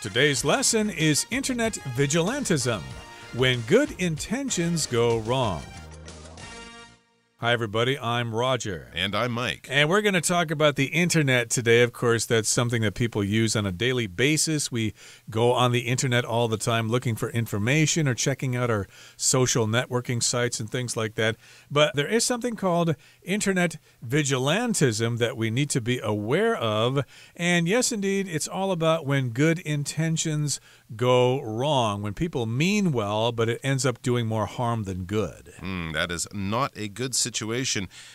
Today's lesson is Internet Vigilantism, when good intentions go wrong. Hi, everybody. I'm Roger. And I'm Mike. And we're going to talk about the internet today. Of course, that's something that people use on a daily basis. We go on the internet all the time looking for information or checking out our social networking sites and things like that. But there is something called Internet Vigilantism that we need to be aware of. And yes, indeed, it's all about when good intentions go wrong, when people mean well, but it ends up doing more harm than good. That is not a good situation.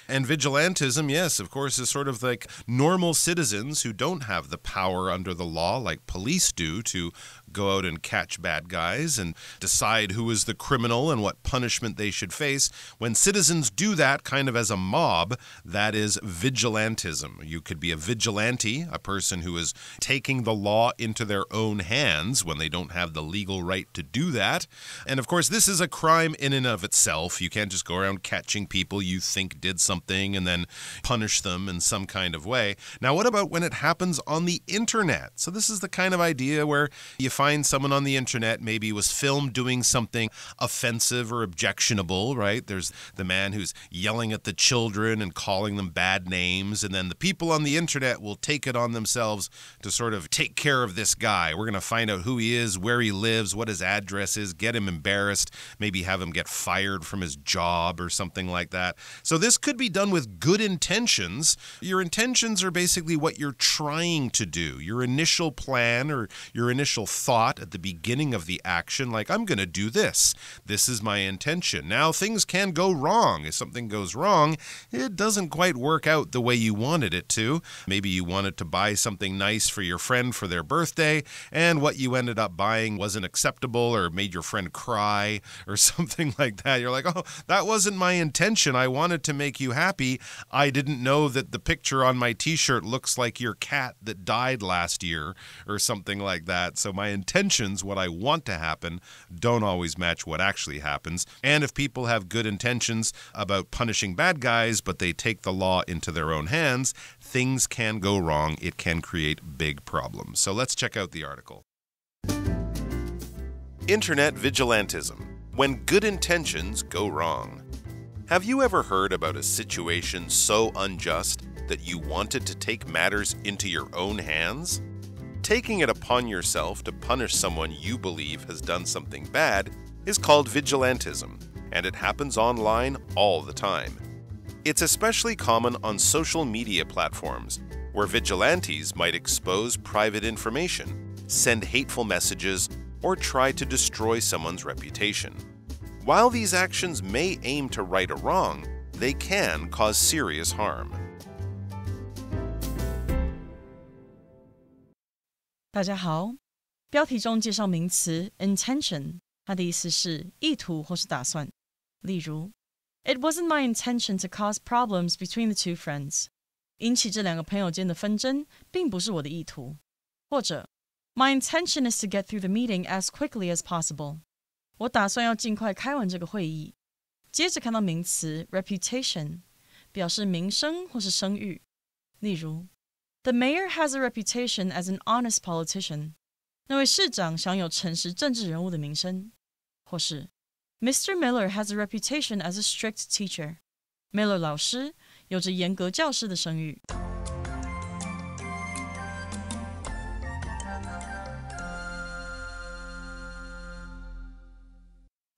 And vigilantism, yes, of course, is sort of like normal citizens who don't have the power under the law like police do to go out and catch bad guys and decide who is the criminal and what punishment they should face. When citizens do that kind of as a mob, that is vigilantism. You could be a vigilante, a person who is taking the law into their own hands when they don't have the legal right to do that. And of course, this is a crime in and of itself. You can't just go around catching people you think did something and then punish them in some kind of way. Now, what about when it happens on the internet? So this is the kind of idea where you find someone on the internet, maybe was filmed doing something offensive or objectionable, right? There's the man who's yelling at the children and calling them bad names, and then the people on the internet will take it on themselves to sort of take care of this guy. We're going to find out who he is, where he lives, what his address is, get him embarrassed, maybe have him get fired from his job or something like that. So this could be done with good intentions. Your intentions are basically what you're trying to do, your initial plan or your initial thought at the beginning of the action, like, I'm going to do this. This is my intention. Now, things can go wrong. If something goes wrong, it doesn't quite work out the way you wanted it to. Maybe you wanted to buy something nice for your friend for their birthday, and what you ended up buying wasn't acceptable or made your friend cry or something like that. You're like, oh, that wasn't my intention. I wanted to make you happy. I didn't know that the picture on my t-shirt looks like your cat that died last year or something like that. So my intentions, what I want to happen, don't always match what actually happens. And if people have good intentions about punishing bad guys, but they take the law into their own hands, things can go wrong. It can create big problems. So let's check out the article. Internet Vigilantism, when good intentions go wrong. Have you ever heard about a situation so unjust that you wanted to take matters into your own hands? Taking it upon yourself to punish someone you believe has done something bad is called vigilantism, and it happens online all the time. It's especially common on social media platforms, where vigilantes might expose private information, send hateful messages, or try to destroy someone's reputation. While these actions may aim to right a wrong, they can cause serious harm. 大家好，标题中介绍名词 intention， 它的意思是意图或是打算。例如 It wasn't my intention to cause problems between the two friends. 引起这两个朋友间的纷争并不是我的意图。或者 My intention is to get through the meeting as quickly as possible. 我打算要尽快开完这个会议。接着看到名词 reputation， 表示名声或是声誉。例如The mayor has a reputation as an honest politician. 那位市长享有诚实政治人物的名声。或是 Mr. Miller has a reputation as a strict teacher. Miller 老师有着严格教师的声誉。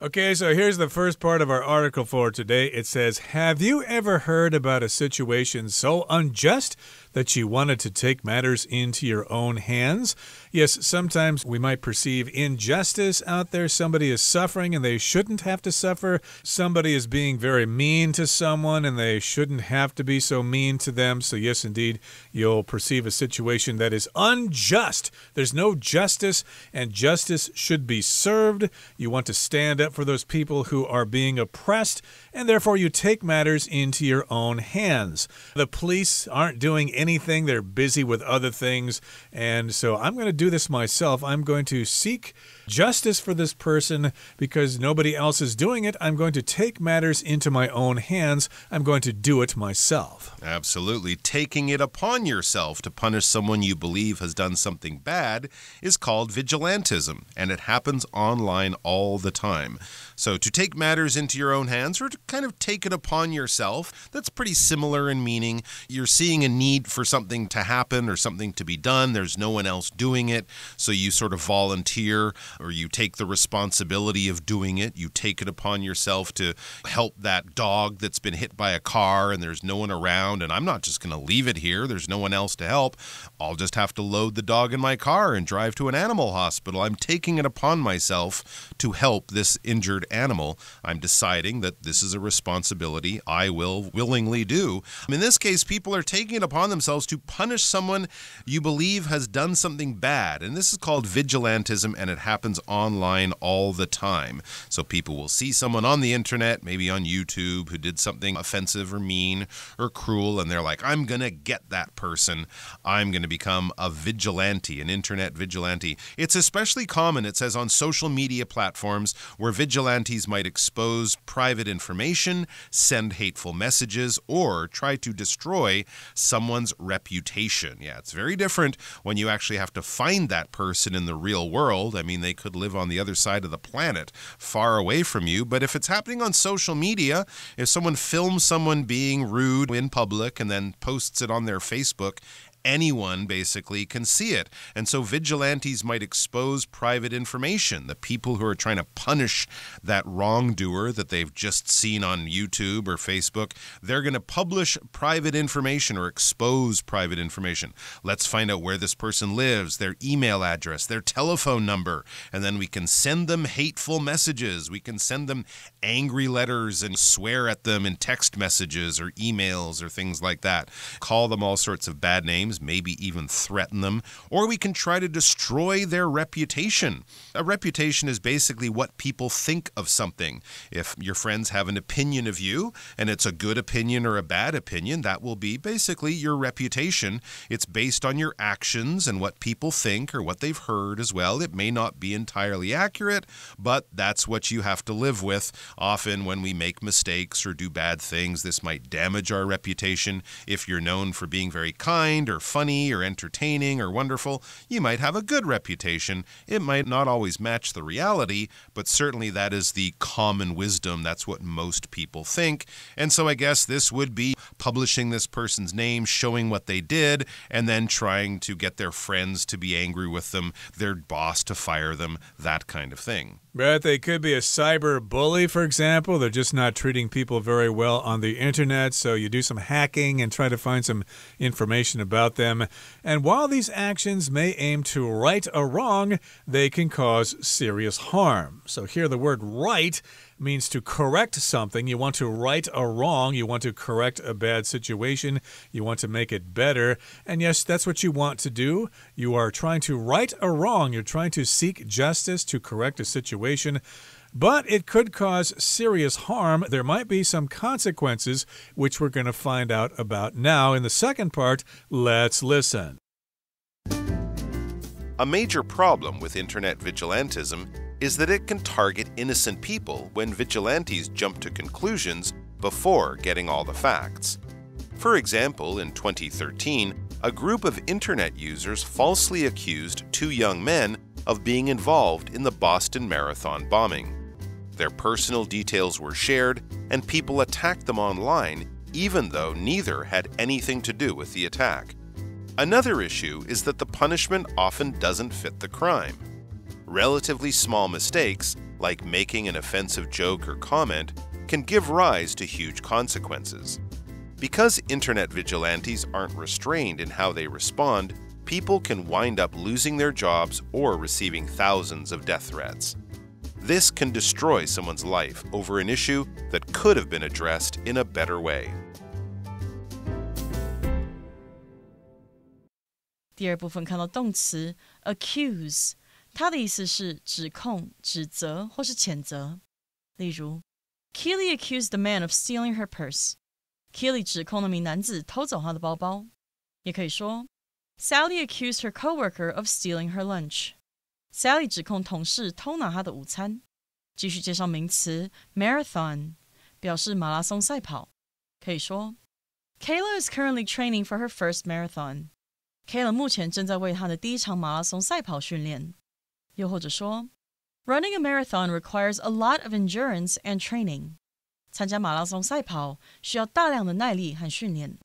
Okay, so here's the first part of our article for today. It says, have you ever heard about a situation so unjust that you wanted to take matters into your own hands? Yes, sometimes we might perceive injustice out there. Somebody is suffering and they shouldn't have to suffer. Somebody is being very mean to someone and they shouldn't have to be so mean to them. So yes, indeed, you'll perceive a situation that is unjust. There's no justice, and justice should be served. You want to stand up for those people who are being oppressed, and therefore you take matters into your own hands. The police aren't doing anything. They're busy with other things. And so I'm going to do this myself. I'm going to seek justice for this person because nobody else is doing it. I'm going to take matters into my own hands. I'm going to do it myself. Absolutely. Taking it upon yourself to punish someone you believe has done something bad is called vigilantism, and it happens online all the time. So to take matters into your own hands or to kind of take it upon yourself, that's pretty similar in meaning. You're seeing a need for something to happen or something to be done. There's no one else doing it, so you sort of volunteer or you take the responsibility of doing it. You take it upon yourself to help that dog that's been hit by a car and there's no one around, and I'm not just going to leave it here. There's no one else to help. I'll just have to load the dog in my car and drive to an animal hospital. I'm taking it upon myself to help this injured animal. I'm deciding that this is a responsibility I will willingly do. In this case, people are taking it upon themselves to punish someone you believe has done something bad. And this is called vigilantism, and it happens online all the time. So people will see someone on the internet, maybe on YouTube, who did something offensive or mean or cruel, and they're like, I'm going to get that person. I'm going to become a vigilante, an internet vigilante. It's especially common, it says, on social media platforms where vigilantes might expose private information, send hateful messages, or try to destroy someone's reputation. Yeah, it's very different when you actually have to find that person in the real world. I mean, they could live on the other side of the planet, far away from you. But if it's happening on social media, if someone films someone being rude in public and then posts it on their Facebook, anyone basically can see it. And so vigilantes might expose private information. The people who are trying to punish that wrongdoer that they've just seen on YouTube or Facebook, they're going to publish private information or expose private information. Let's find out where this person lives, their email address, their telephone number, and then we can send them hateful messages. We can send them angry letters and swear at them in text messages or emails or things like that. Call them all sorts of bad names, maybe even threaten them, or we can try to destroy their reputation. A reputation is basically what people think of something. If your friends have an opinion of you, and it's a good opinion or a bad opinion, that will be basically your reputation. It's based on your actions and what people think or what they've heard as well. It may not be entirely accurate, but that's what you have to live with. Often when we make mistakes or do bad things, this might damage our reputation. If you're known for being very kind or funny or entertaining or wonderful, you might have a good reputation. It might not always match the reality, but certainly that is the common wisdom. That's what most people think. And so I guess this would be publishing this person's name, showing what they did, and then trying to get their friends to be angry with them, their boss to fire them, that kind of thing. But they could be a cyber bully, for example. They're just not treating people very well on the internet, so you do some hacking and try to find some information about them. And while these actions may aim to right a wrong, they can cause serious harm. So here the word right means to correct something. You want to right a wrong. You want to correct a bad situation. You want to make it better. And yes, that's what you want to do. You are trying to right a wrong. You're trying to seek justice to correct a situation. But it could cause serious harm. There might be some consequences, which we're going to find out about now. In the second part, let's listen. A major problem with internet vigilantism is that it can target innocent people when vigilantes jump to conclusions before getting all the facts. For example, in 2013, a group of internet users falsely accused two young men of being involved in the Boston Marathon bombing. Their personal details were shared, and people attacked them online, even though neither had anything to do with the attack. Another issue is that the punishment often doesn't fit the crime. Relatively small mistakes, like making an offensive joke or comment, can give rise to huge consequences. Because internet vigilantes aren't restrained in how they respond, people can wind up losing their jobs or receiving thousands of death threats. This can destroy someone's life over an issue that could have been addressed in a better way. 第二部分看到动词 accuse， 它的意思是指控、指责或是谴责。例如 Keely accused the man of stealing her purse. Keely 指控那名男子偷走她的包包。也可以说 Sally accused her coworker of stealing her lunch. Sally 指控同事偷拿她的午餐。继续介绍名词 marathon， 表示马拉松赛跑。可以说 Kayla is currently training for her first marathon. Kayla 目前正在为她的第一场马拉松赛跑训练。又或者说 Running a marathon requires a lot of endurance and training. 参加马拉松赛跑需要大量的耐力和训练。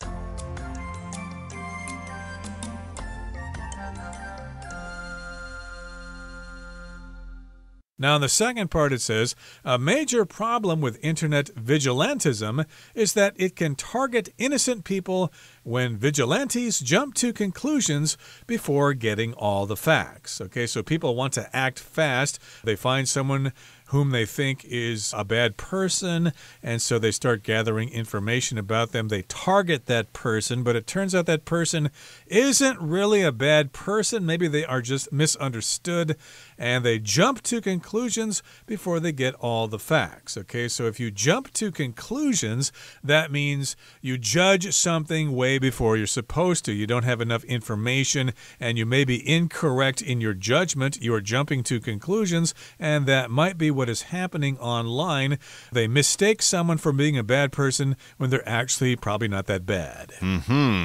Now, in the second part, it says, a major problem with internet vigilantism is that it can target innocent people when vigilantes jump to conclusions before getting all the facts. Okay, so people want to act fast. They find someone whom they think is a bad person, and so they start gathering information about them. They target that person, but it turns out that person isn't really a bad person. Maybe they are just misunderstood, and they jump to conclusions before they get all the facts. Okay, so if you jump to conclusions, that means you judge something way before you're supposed to. You don't have enough information, and you may be incorrect in your judgment. You are jumping to conclusions, and that might be what is happening online. They mistake someone for being a bad person when they're actually probably not that bad.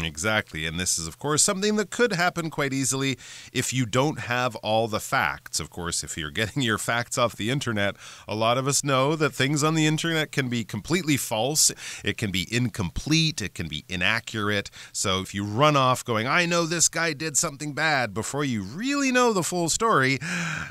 Exactly. And this is, of course, something that could happen quite easily if you don't have all the facts. Of course, if you're getting your facts off the internet, a lot of us know that things on the internet can be completely false. It can be incomplete. It can be inaccurate. So if you run off going, I know this guy did something bad, before you really know the full story,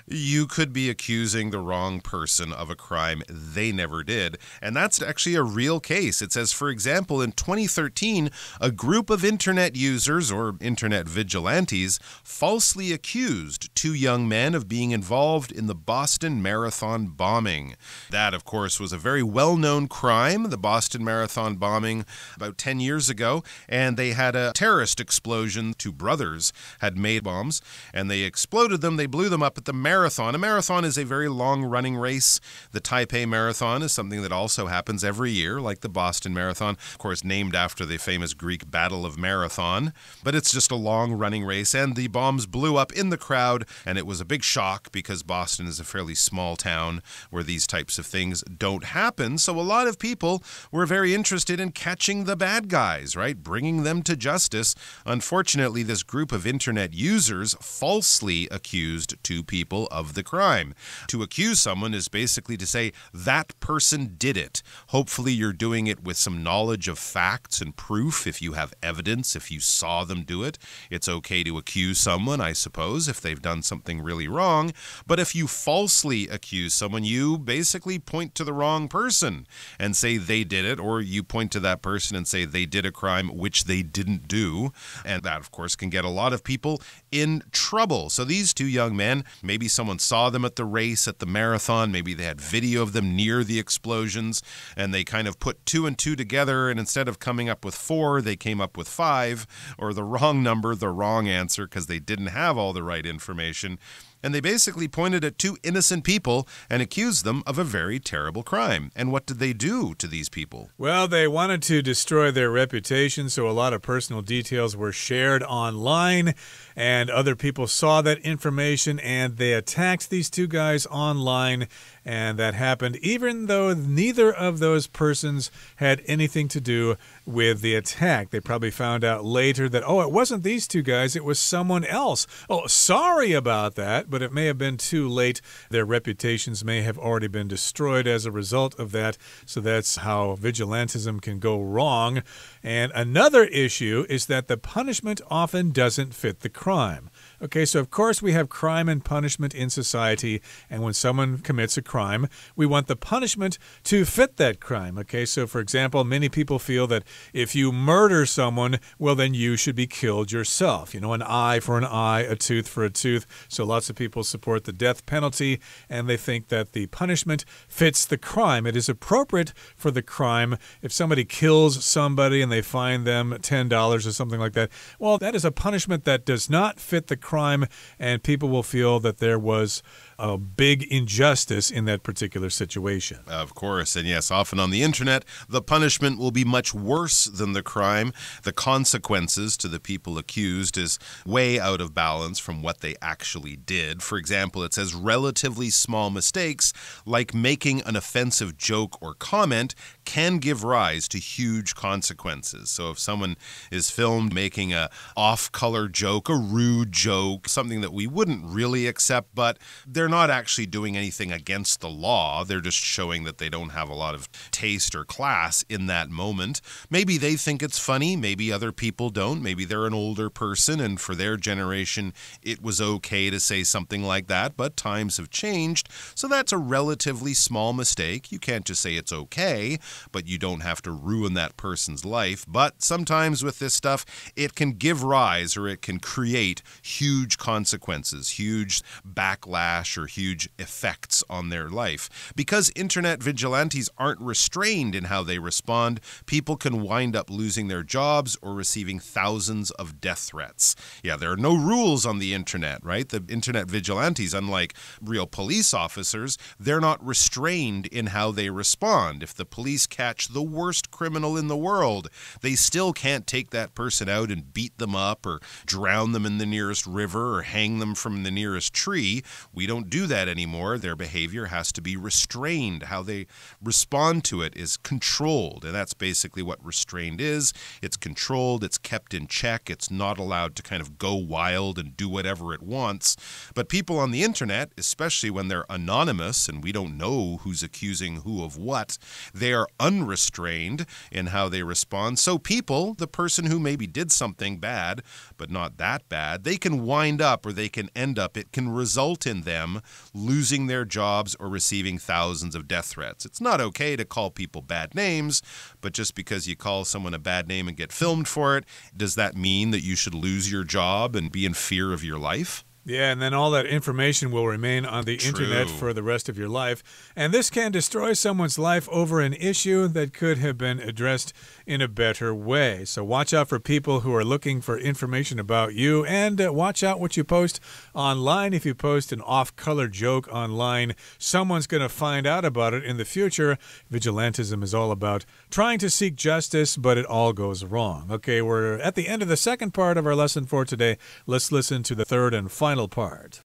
you could be accusing the wrong person of a crime they never did. And that's actually a real case. It says, for example, in 2013, a group of internet users or internet vigilantes falsely accused two young men of being involved in the Boston Marathon bombing. That, of course, was a very well-known crime, the Boston Marathon bombing about 10 years ago. And they had a terrorist explosion. Two brothers had made bombs, and they exploded them. They blew them up at the marathon. A marathon is a very long-running race. The Taipei Marathon is something that also happens every year, like the Boston Marathon, of course, named after the famous Greek Battle of Marathon. But it's just a long-running race, and the bombs blew up in the crowd, and it was a big shock because Boston is a fairly small town where these types of things don't happen. So a lot of people were very interested in catching the bad guys, right? Bringing them to justice. Unfortunately, this group of internet users falsely accused two people of the crime. To accuse someone is basically to say that person did it. Hopefully you're doing it with some knowledge of facts and proof. If you have evidence, if you saw them do it, it's okay to accuse someone, I suppose, if they've done something really wrong. But if you falsely accuse someone, you basically point to the wrong person and say they did it, or you point to that person and say they did a crime which they didn't do. And that, of course, can get a lot of people in trouble. So these two young men, maybe someone saw them at the race, at the marathon, maybe they had video of them near the explosions, and they kind of put two and two together, and instead of coming up with 4, they came up with 5, or the wrong number, the wrong answer, because they didn't have all the right information. And they basically pointed at two innocent people and accused them of a very terrible crime. And what did they do to these people? Well, they wanted to destroy their reputation, so a lot of personal details were shared online, and other people saw that information, and they attacked these two guys online, and that happened even though neither of those persons had anything to do with the attack. They probably found out later that, oh, it wasn't these two guys, it was someone else. Oh, sorry about that. But it may have been too late. Their reputations may have already been destroyed as a result of that. So that's how vigilantism can go wrong. And another issue is that the punishment often doesn't fit the crime. Okay, so of course we have crime and punishment in society, and when someone commits a crime, we want the punishment to fit that crime. Okay, so for example, many people feel that if you murder someone, well, then you should be killed yourself. You know, an eye for an eye, a tooth for a tooth. So lots of people support the death penalty, and they think that the punishment fits the crime. It is appropriate for the crime. If somebody kills somebody and they fine them $10 or something like that, well, that is a punishment that does not fit the crime. crime, and people will feel that there was a big injustice in that particular situation. Of course, and yes, often on the internet, the punishment will be much worse than the crime. The consequences to the people accused is way out of balance from what they actually did. For example, it says relatively small mistakes, like making an offensive joke or comment, can give rise to huge consequences. So if someone is filmed making a off-color joke, a rude joke, something that we wouldn't really accept, but they're not actually doing anything against the law. They're just showing that they don't have a lot of taste or class in that moment. Maybe they think it's funny. Maybe other people don't. Maybe they're an older person, and for their generation, it was okay to say something like that, but times have changed. So that's a relatively small mistake. You can't just say it's okay, but you don't have to ruin that person's life. But sometimes with this stuff, it can give rise or it can create huge consequences, huge backlash or huge effects on their life. Because internet vigilantes aren't restrained in how they respond, people can wind up losing their jobs or receiving thousands of death threats. Yeah, there are no rules on the internet, right? The internet vigilantes, unlike real police officers, they're not restrained in how they respond. If the police catch the worst criminal in the world, they still can't take that person out and beat them up or drown them in the nearest river or hang them from the nearest tree. We don't do that anymore. Their behavior has to be restrained. How they respond to it is controlled, and that's basically what restrained is. It's controlled, it's kept in check, it's not allowed to kind of go wild and do whatever it wants. But people on the internet, especially when they're anonymous and we don't know who's accusing who of what, they are unrestrained in how they respond. So people, the person who maybe did something bad, but not that bad, they can wind up or they can end up, it can result in them losing their jobs or receiving thousands of death threats. It's not okay to call people bad names, but just because you call someone a bad name and get filmed for it, does that mean that you should lose your job and be in fear of your life? Yeah, and then all that information will remain on the internet for the rest of your life. And this can destroy someone's life over an issue that could have been addressed in a better way. So watch out for people who are looking for information about you, and watch out what you post online. If you post an off-color joke online, someone's going to find out about it in the future. Vigilantism is all about trying to seek justice, but it all goes wrong. Okay, we're at the end of the second part of our lesson for today. Let's listen to the third and final part.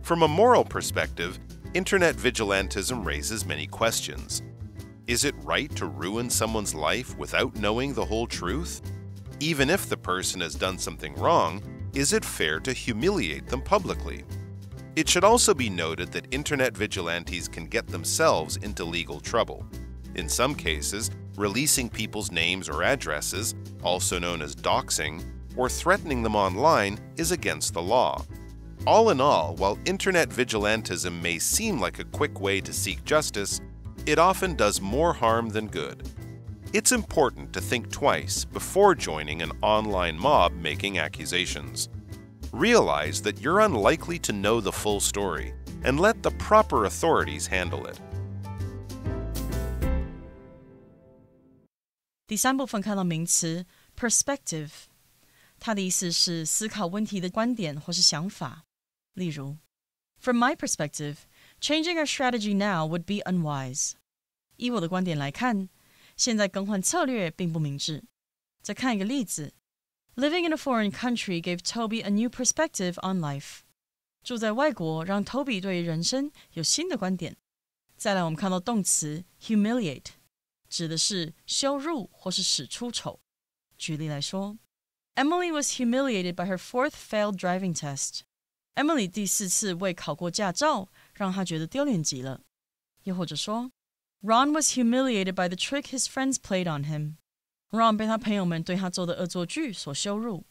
From a moral perspective, internet vigilantism raises many questions. Is it right to ruin someone's life without knowing the whole truth? Even if the person has done something wrong, is it fair to humiliate them publicly? It should also be noted that internet vigilantes can get themselves into legal trouble. In some cases, releasing people's names or addresses, also known as doxing, or threatening them online is against the law. All in all, while internet vigilantism may seem like a quick way to seek justice, it often does more harm than good. It's important to think twice before joining an online mob making accusations. Realize that you're unlikely to know the full story, and let the proper authorities handle it. 第三部分看到名词 perspective， 它的意思是思考问题的观点或是想法。例如 From my perspective, changing our strategy now would be unwise. 以我的观点来看，现在更换策略并不明智。再看一个例子 Living in a foreign country gave Toby a new perspective on life. 住在外国让 Toby 对人生有新的观点。再来我们看到动词 humiliate， 指的是羞辱或是使出丑。举例来说 Emily was humiliated by her fourth failed driving test. Emily 第4次未考过驾照，让她觉得丢脸极了。又或者说 Ron was humiliated by the trick his friends played on him. Ron 被他朋友们对他做的恶作剧所羞辱。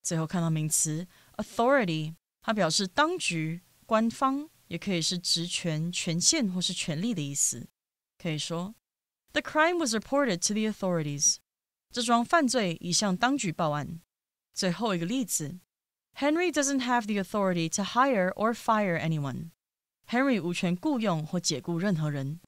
最后看到名词 authority， 它表示当局、官方，也可以是职权、权限或是权力的意思。可以说 The crime was reported to the authorities. 这桩犯罪已向当局报案。最后一个例子 Henry doesn't have the authority to hire or fire anyone. Henry 无权雇用或解雇任何人。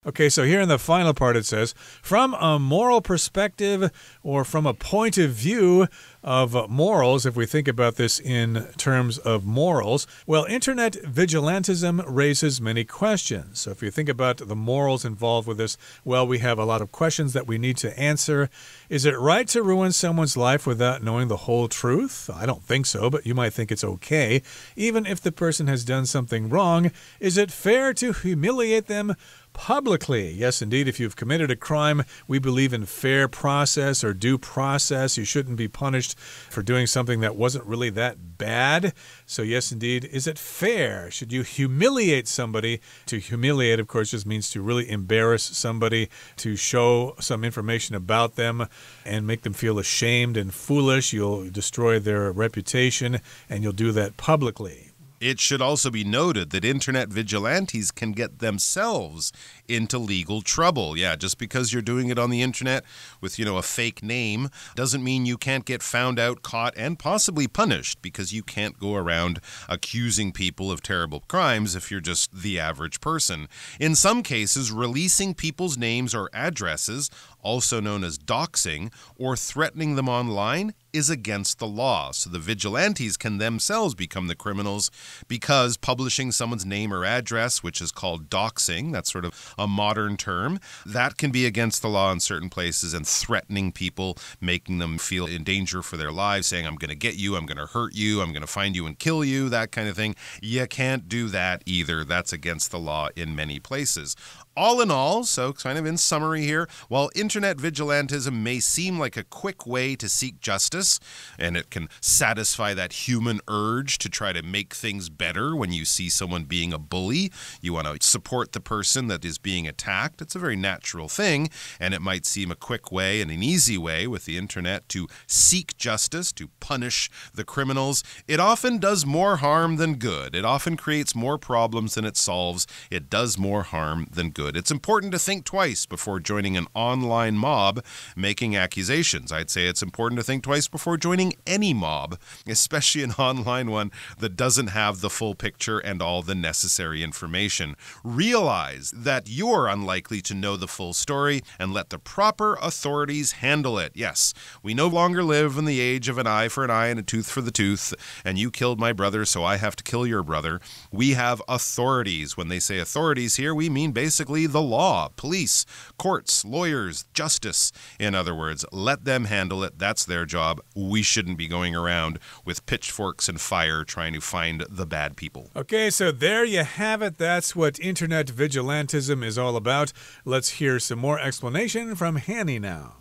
Okay, so here in the final part it says, from a moral perspective or from a point of view of morals, if we think about this in terms of morals, well, internet vigilantism raises many questions. So if you think about the morals involved with this, well, we have a lot of questions that we need to answer. Is it right to ruin someone's life without knowing the whole truth? I don't think so, but you might think it's okay. Even if the person has done something wrong, is it fair to humiliate them publicly? Yes, indeed, if you've committed a crime, we believe in fair process or due process. You shouldn't be punished for doing something that wasn't really that bad. So yes, indeed, is it fair? Should you humiliate somebody? To humiliate, of course, just means to really embarrass somebody, to show some information about them and make them feel ashamed and foolish. You'll destroy their reputation, and you'll do that publicly. It should also be noted that internet vigilantes can get themselves into legal trouble. Yeah, just because you're doing it on the internet with, a fake name doesn't mean you can't get found out, caught, and possibly punished, because you can't go around accusing people of terrible crimes if you're just the average person. In some cases, releasing people's names or addresses, also known as doxing, or threatening them online is against the law. So the vigilantes can themselves become the criminals because publishing someone's name or address, which is called doxing, that's sort of a modern term, that can be against the law in certain places, and threatening people, making them feel in danger for their lives, saying, I'm going to get you, I'm going to hurt you, I'm going to find you and kill you, that kind of thing. You can't do that either. That's against the law in many places. All in all, so kind of in summary here, while internet vigilantism may seem like a quick way to seek justice, and it can satisfy that human urge to try to make things better when you see someone being a bully, you want to support the person that is being attacked. It's a very natural thing, and it might seem a quick way and an easy way with the internet to seek justice, to punish the criminals. It often does more harm than good. It often creates more problems than it solves. It does more harm than good. It's important to think twice before joining an online mob making accusations. I'd say it's important to think twice before joining any mob, especially an online one that doesn't have the full picture and all the necessary information. Realize that you're unlikely to know the full story and let the proper authorities handle it. Yes, we no longer live in the age of an eye for an eye and a tooth for the tooth, and you killed my brother, so I have to kill your brother. We have authorities. When they say authorities here, we mean basically the law, police, courts, lawyers, justice. In other words, let them handle it. That's their job. We shouldn't be going around with pitchforks and fire trying to find the bad people. Okay, so there you have it. That's what internet vigilantism is all about. Let's hear some more explanation from Hanny now.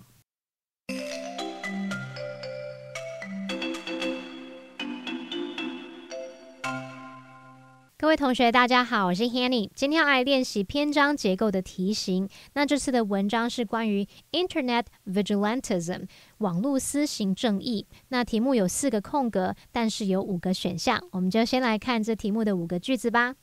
各位同学大家好，我是 Hanny， 今天要来练习篇章结构的题型。那这次的文章是关于 Internet Vigilantism 网络私刑正义。那题目有4个空格，但是有5个选项，我们就先来看这题目的5个句子吧。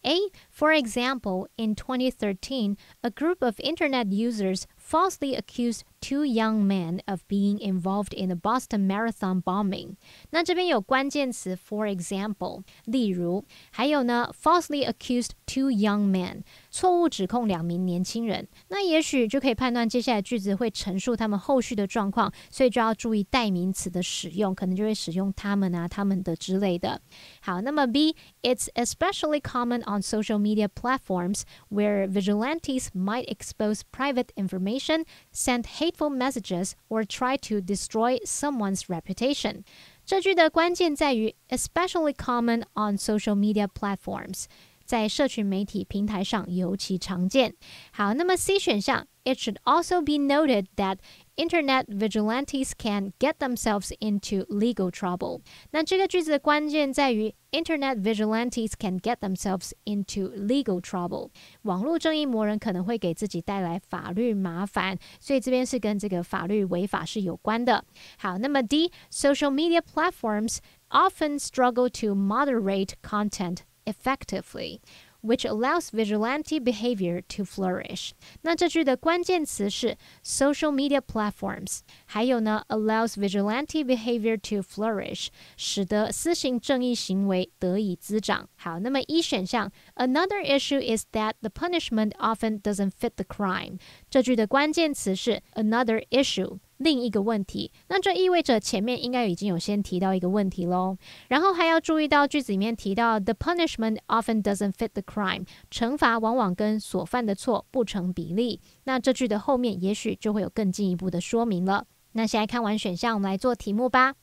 A. For example, in 2013, a group of internet users falsely accused 2 young men of being involved in the Boston Marathon bombing. 那这边有关键词 for example, 例如，还有呢 falsely accused 2 young men, 错误指控2名年轻人。那也许就可以判断接下来句子会陈述他们后续的状况，所以就要注意代名词的使用，可能就会使用他们啊、他们的之类的。好，那么 B, it's especially common on social media platforms where vigilantes might expose private information, send hateful messages, or try to destroy someone's reputation. 这句的关键在于 especially common on social media platforms. 在社群媒体平台上尤其常见。好，那么 C 选项 It should also be noted that internet vigilantes can get themselves into legal trouble. 那这个句子的关键在于 internet vigilantes can get themselves into legal trouble. 网络正义魔人可能会给自己带来法律麻烦，所以这边是跟这个法律违法是有关的。好，那么 D, social media platforms often struggle to moderate content effectively. which allows vigilante behavior to flourish. 那这句的关键词是 social media platforms， 还有呢 allows vigilante behavior to flourish， 使得私刑正义行为得以滋长。好，那么一选项 Another issue is that the punishment often doesn't fit the crime。 这句的关键词是 another issue，另一个问题，那这意味着前面应该已经有先提到一个问题咯。然后还要注意到句子里面提到 the punishment often doesn't fit the crime， 惩罚往往跟所犯的错不成比例。那这句的后面也许就会有更进一步的说明了。那现在看完选项，我们来做题目吧。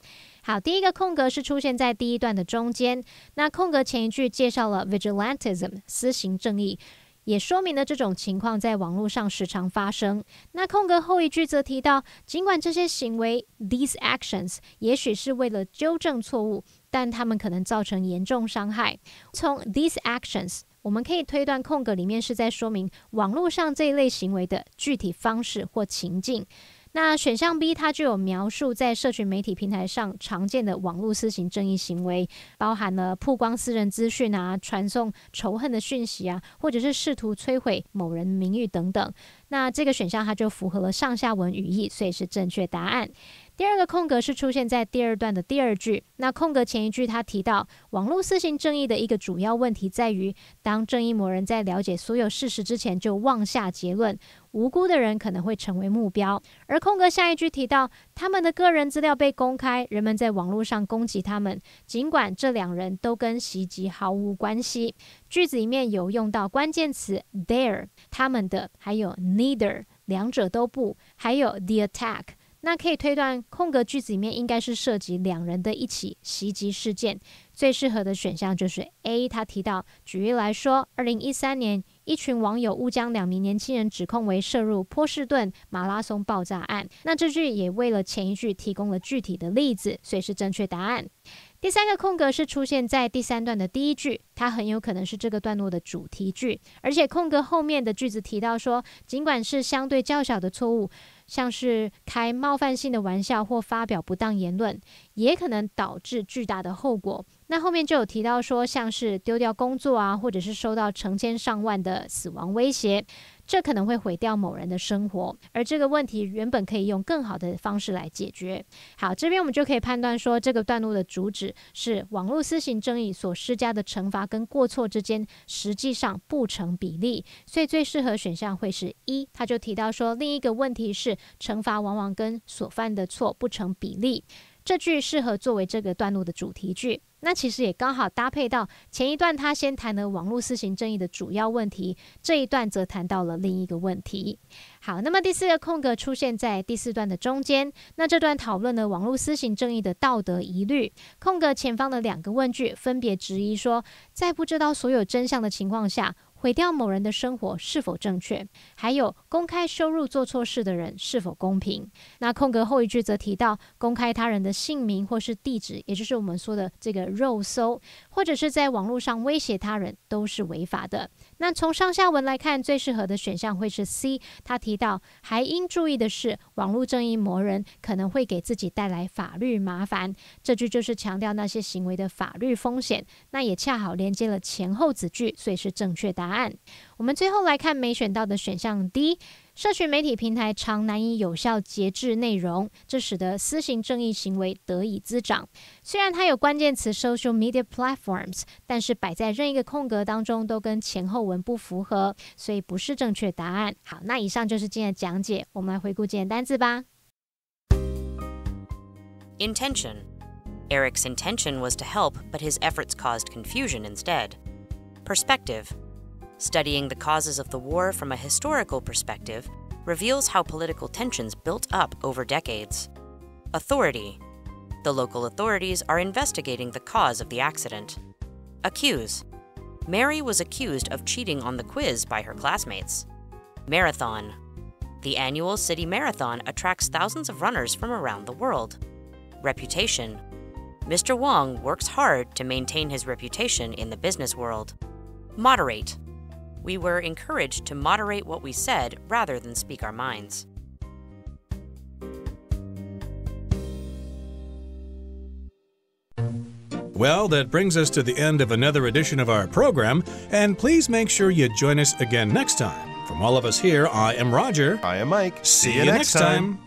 好，第一个空格是出现在第一段的中间，那空格前一句介绍了 vigilantism 私刑正义，也说明了这种情况在网络上时常发生。那空格后一句则提到，尽管这些行为 these actions 也许是为了纠正错误，但它们可能造成严重伤害。从 these actions我们可以推断空格里面是在说明网络上这一类行为的具体方式或情境。那选项 B 它就有描述在社群媒体平台上常见的网络私刑正义行为，包含了曝光私人资讯啊、传送仇恨的讯息啊，或者是试图摧毁某人名誉等等。那这个选项它就符合了上下文语义，所以是正确答案。第二个空格是出现在第二段的第二句，那空格前一句他提到网络私刑正义的一个主要问题在于，当正义魔人在了解所有事实之前就妄下结论，无辜的人可能会成为目标。而空格下一句提到他们的个人资料被公开，人们在网络上攻击他们，尽管这两人都跟袭击毫无关系。句子里面有用到关键词 their 他们的，还有 neither 两者都不，还有 the attack。那可以推断空格句子里面应该是涉及两人的一起袭击事件，最适合的选项就是 A。 他提到举例来说2013年一群网友误将2名年轻人指控为涉入波士顿马拉松爆炸案，那这句也为了前一句提供了具体的例子，所以是正确答案。第三个空格是出现在第三段的第一句，它很有可能是这个段落的主题句，而且空格后面的句子提到说，尽管是相对较小的错误，像是开冒犯性的玩笑或发表不当言论，也可能导致巨大的后果。那后面就有提到说，像是丢掉工作啊，或者是收到成千上万的死亡威胁，这可能会毁掉某人的生活，而这个问题原本可以用更好的方式来解决。好，这边我们就可以判断说，这个段落的主旨是网络私刑正义所施加的惩罚跟过错之间实际上不成比例，所以最适合选项会是一。他就提到说，另一个问题是惩罚往往跟所犯的错不成比例，这句适合作为这个段落的主题句。那其实也刚好搭配到前一段他先谈了网络私刑正义的主要问题，这一段则谈到了另一个问题。好，那么第四个空格出现在第四段的中间，那这段讨论了网络私刑正义的道德疑虑。空格前方的两个问句分别质疑说，在不知道所有真相的情况下，毁掉某人的生活是否正确，还有公开羞辱做错事的人是否公平。那空格后一句则提到公开他人的姓名或是地址，也就是我们说的这个肉搜，或者是在网络上威胁他人，都是违法的。那从上下文来看，最适合的选项会是 C。 他提到还应注意的是，网络正义魔人可能会给自己带来法律麻烦，这句就是强调那些行为的法律风险，那也恰好连接了前后子句，所以是正确答案。我们最后来看没选到的选项 D。 社群媒体平台常难以有效节制内容，这使得私刑正义行为得以滋长。虽然它有关键词 social media platforms， 但是摆在任意一个空格当中都跟前后文不符合，所以不是正确答案。好，那以上就是今天的讲解，我们来回顾今天的单字吧。 Intention. Eric's intention was to help, but his efforts caused confusion instead. Perspective. Studying the causes of the war from a historical perspective reveals how political tensions built up over decades. Authority. The local authorities are investigating the cause of the accident. Accuse. Mary was accused of cheating on the quiz by her classmates. Marathon. The annual city marathon attracts thousands of runners from around the world. Reputation. Mr. Wong works hard to maintain his reputation in the business world. Moderate. We were encouraged to moderate what we said rather than speak our minds. Well, that brings us to the end of another edition of our program, and please make sure you join us again next time. From all of us here, I am Roger. I am Mike. See you next time.